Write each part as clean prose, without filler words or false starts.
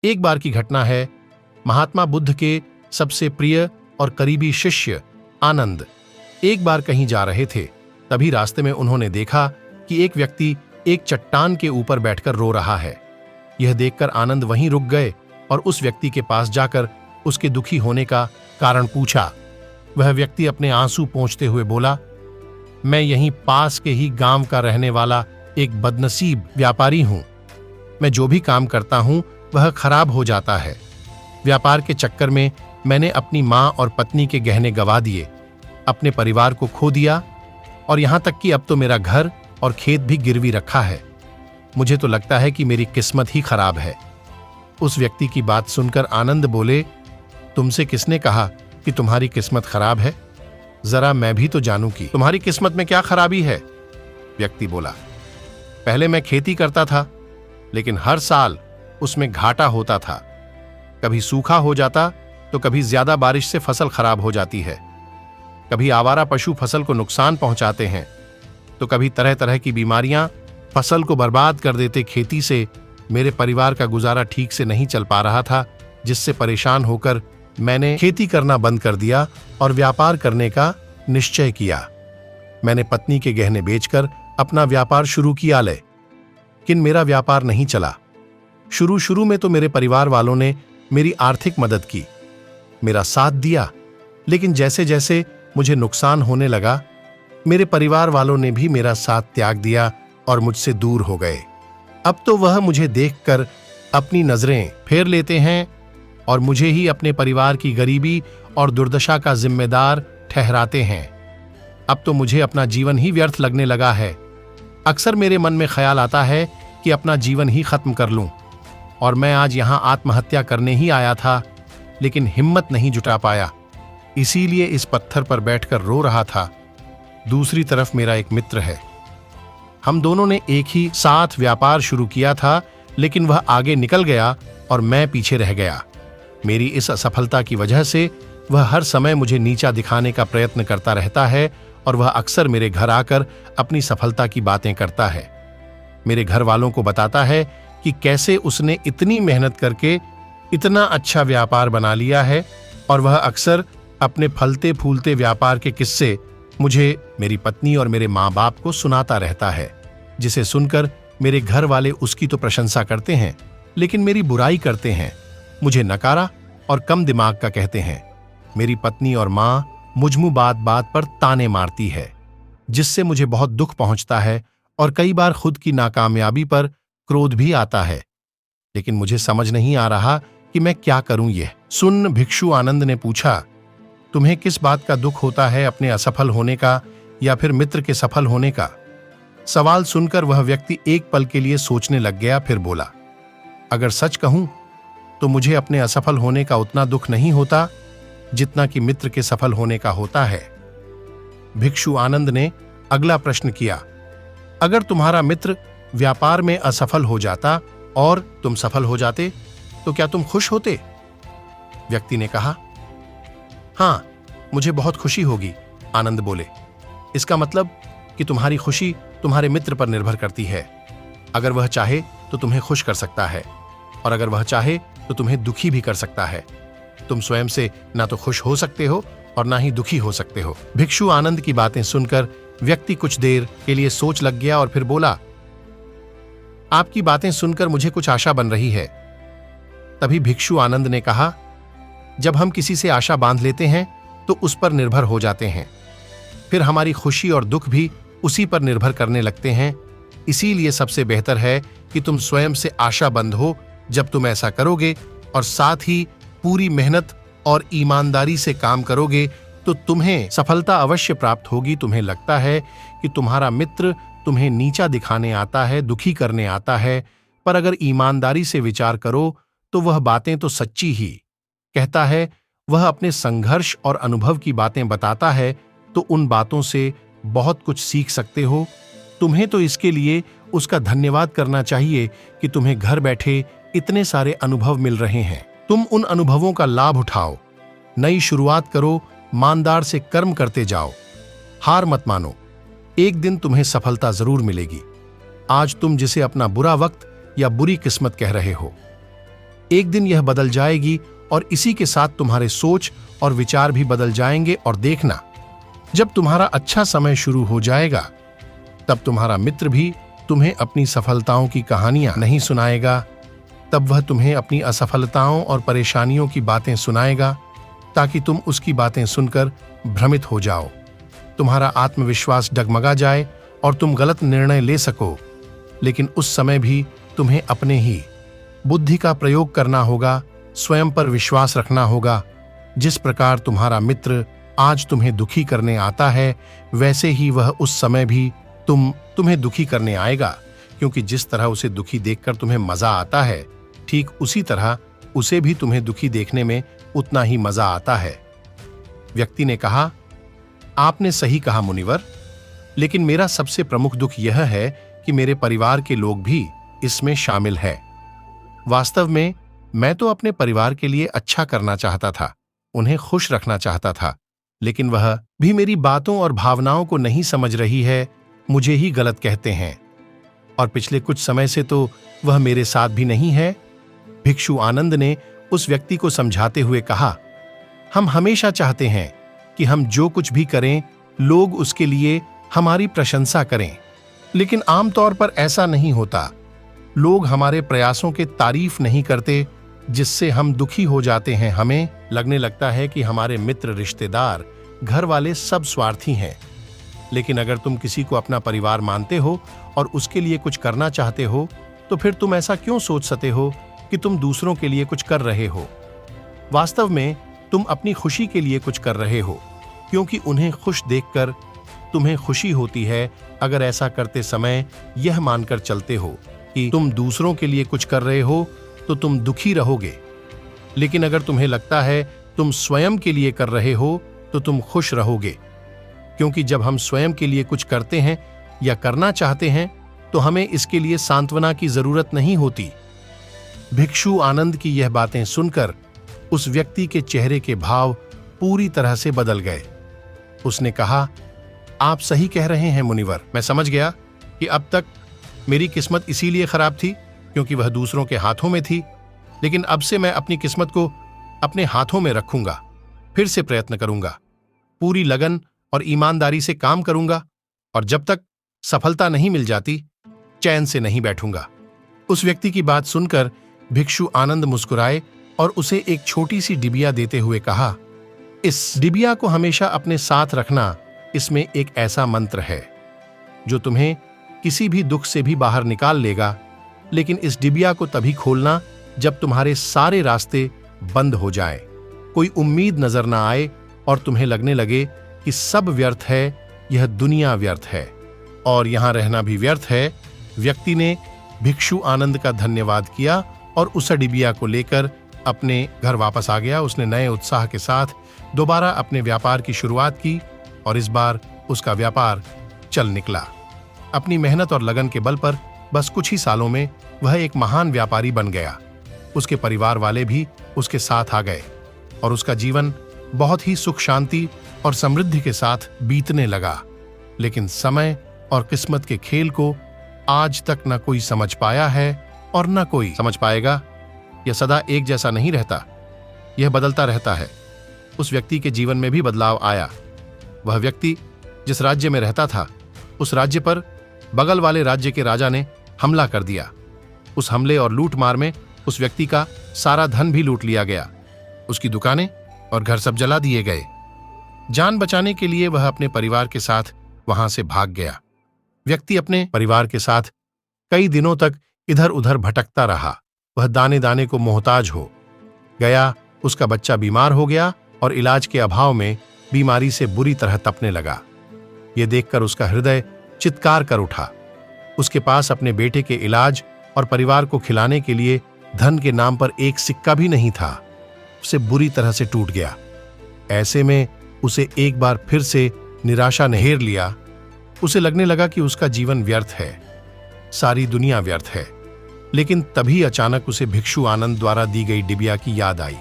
एक बार की घटना है। महात्मा बुद्ध के सबसे प्रिय और करीबी शिष्य आनंद एक बार कहीं जा रहे थे। तभी रास्ते में उन्होंने देखा कि एक व्यक्ति एक चट्टान के ऊपर बैठकर रो रहा है। यह देखकर आनंद वहीं रुक गए और उस व्यक्ति के पास जाकर उसके दुखी होने का कारण पूछा। वह व्यक्ति अपने आंसू पोंछते हुए बोला, मैं यहीं पास के ही गांव का रहने वाला एक बदनसीब व्यापारी हूं। मैं जो भी काम करता हूं वह खराब हो जाता है। व्यापार के चक्कर में मैंने अपनी मां और पत्नी के गहने गंवा दिए, अपने परिवार को खो दिया और यहां तक कि अब तो मेरा घर और खेत भी गिरवी रखा है। मुझे तो लगता है कि मेरी किस्मत ही खराब है। उस व्यक्ति की बात सुनकर आनंद बोले, तुमसे किसने कहा कि तुम्हारी किस्मत खराब है? जरा मैं भी तो जानूं कि तुम्हारी किस्मत में क्या खराबी है। व्यक्ति बोला, पहले मैं खेती करता था, लेकिन हर साल उसमें घाटा होता था। कभी सूखा हो जाता तो कभी ज्यादा बारिश से फसल खराब हो जाती है। कभी आवारा पशु फसल को नुकसान पहुंचाते हैं तो कभी तरह तरह की बीमारियां फसल को बर्बाद कर देते। खेती से मेरे परिवार का गुजारा ठीक से नहीं चल पा रहा था, जिससे परेशान होकर मैंने खेती करना बंद कर दिया और व्यापार करने का निश्चय किया। मैंने पत्नी के गहने बेचकर अपना व्यापार शुरू किया, लेकिन मेरा व्यापार नहीं चला। शुरू में तो मेरे परिवार वालों ने मेरी आर्थिक मदद की, मेरा साथ दिया, लेकिन जैसे जैसे मुझे नुकसान होने लगा, मेरे परिवार वालों ने भी मेरा साथ त्याग दिया और मुझसे दूर हो गए। अब तो वह मुझे देखकर अपनी नजरें फेर लेते हैं और मुझे ही अपने परिवार की गरीबी और दुर्दशा का जिम्मेदार ठहराते हैं। अब तो मुझे अपना जीवन ही व्यर्थ लगने लगा है। अक्सर मेरे मन में ख्याल आता है कि अपना जीवन ही खत्म कर लूं, और मैं आज यहां आत्महत्या करने ही आया था, लेकिन हिम्मत नहीं जुटा पाया, इसीलिए इस पत्थर पर बैठकर रो रहा था। दूसरी तरफ मेरा एक मित्र है। हम दोनों ने एक ही साथ व्यापार शुरू किया था, लेकिन वह आगे निकल गया और मैं पीछे रह गया। मेरी इस असफलता की वजह से वह हर समय मुझे नीचा दिखाने का प्रयत्न करता रहता है और वह अक्सर मेरे घर आकर अपनी सफलता की बातें करता है। मेरे घर वालों को बताता है कि कैसे उसने इतनी मेहनत करके इतना अच्छा व्यापार बना लिया है, और वह अक्सर अपने फलते फूलते व्यापार के किस्से मुझे, मेरी पत्नी और मेरे माँ बाप को सुनाता रहता है, जिसे सुनकर मेरे घर वाले उसकी तो प्रशंसा करते हैं, लेकिन मेरी बुराई करते हैं, मुझे नकारा और कम दिमाग का कहते हैं। मेरी पत्नी और माँ मुझमुँ बात बात पर ताने मारती है, जिससे मुझे बहुत दुख पहुंचता है और कई बार खुद की नाकामयाबी पर क्रोध भी आता है, लेकिन मुझे समझ नहीं आ रहा कि मैं क्या करूं। यह सुन भिक्षु आनंद ने पूछा, तुम्हें किस बात का दुख होता है, अपने असफल होने का या फिर मित्र के सफल होने का? सवाल सुनकर वह व्यक्ति एक पल के लिए सोचने लग गया, फिर बोला, अगर सच कहूं तो मुझे अपने असफल होने का उतना दुख नहीं होता जितना कि मित्र के सफल होने का होता है। भिक्षु आनंद ने अगला प्रश्न किया, अगर तुम्हारा मित्र व्यापार में असफल हो जाता और तुम सफल हो जाते तो क्या तुम खुश होते? व्यक्ति ने कहा, हां, मुझे बहुत खुशी होगी। आनंद बोले, इसका मतलब कि तुम्हारी खुशी तुम्हारे मित्र पर निर्भर करती है। अगर वह चाहे तो तुम्हें खुश कर सकता है, और अगर वह चाहे तो तुम्हें दुखी भी कर सकता है। तुम स्वयं से ना तो खुश हो सकते हो और ना ही दुखी हो सकते हो। भिक्षु आनंद की बातें सुनकर व्यक्ति कुछ देर के लिए सोच लग गया और फिर बोला, आपकी बातें सुनकर मुझे कुछ आशा बन रही है। तभी भिक्षु आनंद ने कहा, जब हम किसी से आशा बांध लेते हैं तो उस पर निर्भर हो जाते हैं, फिर हमारी खुशी और दुख भी उसी पर निर्भर करने लगते हैं। इसीलिए सबसे बेहतर है कि तुम स्वयं से आशा बंद हो। जब तुम ऐसा करोगे और साथ ही पूरी मेहनत और ईमानदारी से काम करोगे तो तुम्हें सफलता अवश्य प्राप्त होगी। तुम्हें लगता है कि तुम्हारा मित्र तुम्हें नीचा दिखाने आता है, दुखी करने आता है, पर अगर ईमानदारी से विचार करो तो वह बातें तो सच्ची ही कहता है। वह अपने संघर्ष और अनुभव की बातें बताता है, तो उन बातों से बहुत कुछ सीख सकते हो। तुम्हें तो इसके लिए उसका धन्यवाद करना चाहिए कि तुम्हें घर बैठे इतने सारे अनुभव मिल रहे हैं। तुम उन अनुभवों का लाभ उठाओ, नई शुरुआत करो, ईमानदार से कर्म करते जाओ, हार मत मानो। एक दिन तुम्हें सफलता जरूर मिलेगी। आज तुम जिसे अपना बुरा वक्त या बुरी किस्मत कह रहे हो, एक दिन यह बदल जाएगी और इसी के साथ तुम्हारे सोच और विचार भी बदल जाएंगे। और देखना, जब तुम्हारा अच्छा समय शुरू हो जाएगा तब तुम्हारा मित्र भी तुम्हें अपनी सफलताओं की कहानियां नहीं सुनाएगा, तब वह तुम्हें अपनी असफलताओं और परेशानियों की बातें सुनाएगा ताकि तुम उसकी बातें सुनकर भ्रमित हो जाओ, तुम्हारा आत्मविश्वास डगमगा जाए और तुम गलत निर्णय ले सको। लेकिन उस समय भी तुम्हें अपने ही बुद्धि का प्रयोग करना होगा, स्वयं पर विश्वास रखना होगा। जिस प्रकार तुम्हारा मित्र आज तुम्हें दुखी करने आता है, वैसे ही वह उस समय भी तुम्हें दुखी करने आएगा, क्योंकि जिस तरह उसे दुखी देखकर तुम्हें मजा आता है, ठीक उसी तरह उसे भी तुम्हें दुखी देखने में उतना ही मजा आता है। व्यक्ति ने कहा, आपने सही कहा मुनिवर, लेकिन मेरा सबसे प्रमुख दुख यह है कि मेरे परिवार के लोग भी इसमें शामिल है। वास्तव में मैं तो अपने परिवार के लिए अच्छा करना चाहता था, उन्हें खुश रखना चाहता था, लेकिन वह भी मेरी बातों और भावनाओं को नहीं समझ रही है, मुझे ही गलत कहते हैं। और पिछले कुछ समय से तो वह मेरे साथ भी नहीं है। भिक्षु आनंद ने उस व्यक्ति को समझाते हुए कहा, हम हमेशा चाहते हैं कि हम जो कुछ भी करें लोग उसके लिए हमारी प्रशंसा करें, लेकिन आमतौर पर ऐसा नहीं होता। लोग हमारे प्रयासों के तारीफ नहीं करते, जिससे हम दुखी हो जाते हैं। हमें लगने लगता है कि हमारे मित्र, रिश्तेदार, घर वाले सब स्वार्थी हैं। लेकिन अगर तुम किसी को अपना परिवार मानते हो और उसके लिए कुछ करना चाहते हो, तो फिर तुम ऐसा क्यों सोच सकते हो कि तुम दूसरों के लिए कुछ कर रहे हो? वास्तव में तुम अपनी खुशी के लिए कुछ कर रहे हो, क्योंकि उन्हें खुश देखकर तुम्हें खुशी होती है। अगर ऐसा करते समय यह मानकर चलते हो कि तुम दूसरों के लिए कुछ कर रहे हो, तो तुम दुखी रहोगे। लेकिन अगर तुम्हें लगता है तुम स्वयं के लिए कर रहे हो, तो तुम खुश रहोगे, क्योंकि जब हम स्वयं के लिए कुछ करते हैं या करना चाहते हैं, तो हमें इसके लिए सांत्वना की जरूरत नहीं होती। भिक्षु आनंद की यह बातें सुनकर उस व्यक्ति के चेहरे के भाव पूरी तरह से बदल गए। उसने कहा, आप सही कह रहे हैं मुनिवर, मैं समझ गया कि अब तक मेरी किस्मत इसीलिए खराब थी क्योंकि वह दूसरों के हाथों में थी। लेकिन अब से मैं अपनी किस्मत को अपने हाथों में रखूंगा, फिर से प्रयत्न करूंगा, पूरी लगन और ईमानदारी से काम करूंगा, और जब तक सफलता नहीं मिल जाती चैन से नहीं बैठूंगा। उस व्यक्ति की बात सुनकर भिक्षु आनंद मुस्कुराए और उसे एक छोटी सी डिबिया देते हुए कहा, इस डिबिया को हमेशा अपने साथ रखना। इसमें एक ऐसा मंत्र है जो तुम्हें किसी भी दुख से भी बाहर निकाल लेगा। लेकिन इस डिबिया को तभी खोलना जब तुम्हारे सारे रास्ते बंद हो जाएं, कोई उम्मीद नजर ना आए और तुम्हें लगने लगे कि सब व्यर्थ है, यह दुनिया व्यर्थ है और यहां रहना भी व्यर्थ है। व्यक्ति ने भिक्षु आनंद का धन्यवाद किया और उस डिबिया को लेकर अपने घर वापस आ गया। उसने नए उत्साह के साथ दोबारा अपने व्यापार की शुरुआत की और इस बार उसका व्यापार चल निकला। अपनी मेहनत और लगन के बल पर बस कुछ ही सालों में वह एक महान व्यापारी बन गया। उसके परिवार वाले भी उसके साथ आ गए और उसका जीवन बहुत ही सुख शांति और समृद्धि के साथ बीतने लगा। लेकिन समय और किस्मत के खेल को आज तक न कोई समझ पाया है और न कोई समझ पाएगा। यह सदा एक जैसा नहीं रहता, यह बदलता रहता है। उस व्यक्ति के जीवन में भी बदलाव आया। वह व्यक्ति जिस राज्य में रहता था, उस राज्य पर बगल वाले राज्य के राजा ने हमला कर दिया। उस हमले और लूटमार में उस व्यक्ति का सारा धन भी लूट लिया गया। उसकी दुकानें और घर सब जला दिए गए। जान बचाने के लिए वह अपने परिवार के साथ वहां से भाग गया। व्यक्ति अपने परिवार के साथ कई दिनों तक इधर उधर भटकता रहा। वह दाने दाने को मोहताज हो गया। उसका बच्चा बीमार हो गया और इलाज के अभाव में बीमारी से बुरी तरह तपने लगा। यह देखकर उसका हृदय चित्कार कर उठा। उसके पास अपने बेटे के इलाज और परिवार को खिलाने के लिए धन के नाम पर एक सिक्का भी नहीं था। उसे बुरी तरह से टूट गया। ऐसे में उसे एक बार फिर से निराशा ने घेर लिया। उसे लगने लगा कि उसका जीवन व्यर्थ है, सारी दुनिया व्यर्थ है। लेकिन तभी अचानक उसे भिक्षु आनंद द्वारा दी गई डिबिया की याद आई।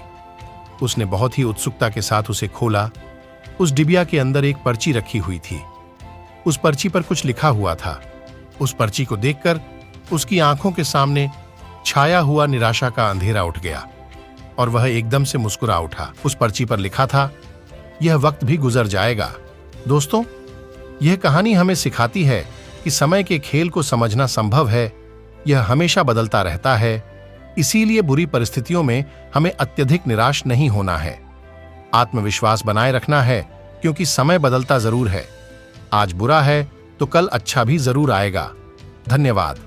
उसने बहुत ही उत्सुकता के साथ उसे खोला। उस डिबिया के अंदर एक पर्ची रखी हुई थी। उस पर्ची पर कुछ लिखा हुआ था। उस पर्ची को देखकर उसकी आंखों के सामने छाया हुआ निराशा का अंधेरा उठ गया और वह एकदम से मुस्कुरा उठा। उस पर्ची पर लिखा था, यह वक्त भी गुजर जाएगा। दोस्तों, यह कहानी हमें सिखाती है कि समय के खेल को समझना संभव है। यह हमेशा बदलता रहता है, इसीलिए बुरी परिस्थितियों में हमें अत्यधिक निराश नहीं होना है। आत्मविश्वास बनाए रखना है, क्योंकि समय बदलता जरूर है। आज बुरा है तो कल अच्छा भी जरूर आएगा। धन्यवाद।